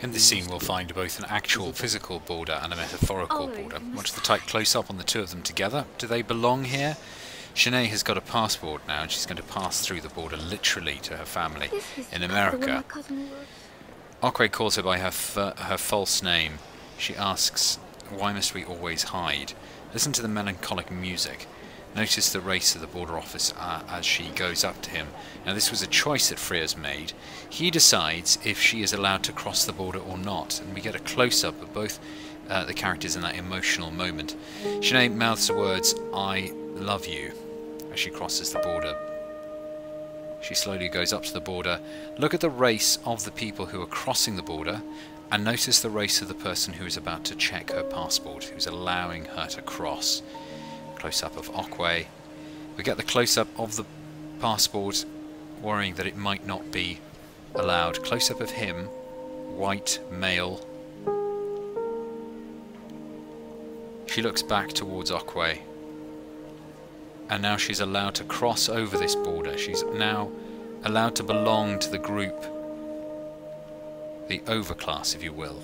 In this scene we'll find both an actual physical border and a metaphorical border. Watch the tight close-up on the two of them together. Do they belong here? Shanae has got a passport now and she's going to pass through the border literally to her family in America. Okway calls her by her false name. She asks, "Why must we always hide?" Listen to the melancholic music. Notice the race of the border officer as she goes up to him. Now this was a choice that Freya's made. He decides if she is allowed to cross the border or not, and we get a close-up of both the characters in that emotional moment. Shanae mouths the words, "I love you," as she crosses the border. She slowly goes up to the border. Look at the race of the people who are crossing the border, and notice the race of the person who is about to check her passport, who's allowing her to cross. Close-up of Okway. We get the close-up of the passport, worrying that it might not be allowed. Close-up of him, white, male. She looks back towards Okway. And now she's allowed to cross over this border. She's now allowed to belong to the group, the overclass, if you will.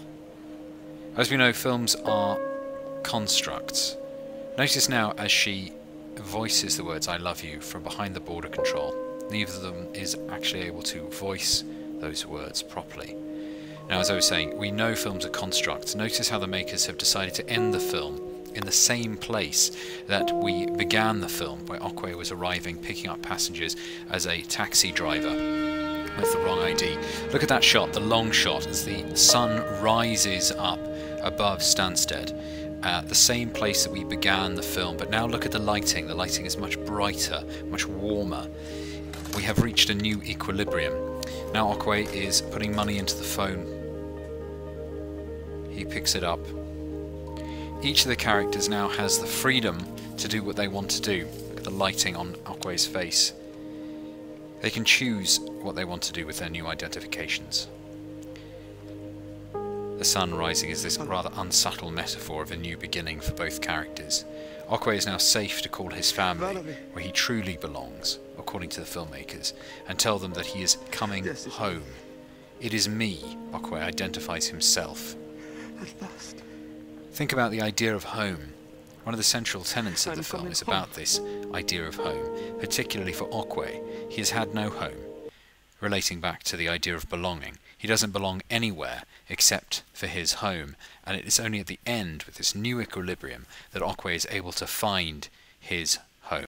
As we know, films are constructs. Notice now as she voices the words "I love you" from behind the border control, neither of them is actually able to voice those words properly. Now, as I was saying, we know films are constructs. Notice how the makers have decided to end the film in the same place that we began the film, where Okway was arriving, picking up passengers as a taxi driver with the wrong ID. Look at that shot, the long shot, as the sun rises up above Stansted. The same place that we began the film, but now look at the lighting. The lighting is much brighter, much warmer. We have reached a new equilibrium. Now Okway is putting money into the phone. He picks it up. Each of the characters now has the freedom to do what they want to do. Look at the lighting on Okway's face. They can choose what they want to do with their new identifications. The sun rising is this rather unsubtle metaphor of a new beginning for both characters. Okway is now safe to call his family where he truly belongs, according to the filmmakers, and tell them that he is coming home. It is me, Okway identifies himself. Think about the idea of home. One of the central tenets of the film is about this idea of home, particularly for Okway. He has had no home, relating back to the idea of belonging. He doesn't belong anywhere except for his home, and it is only at the end, with this new equilibrium, that Okway is able to find his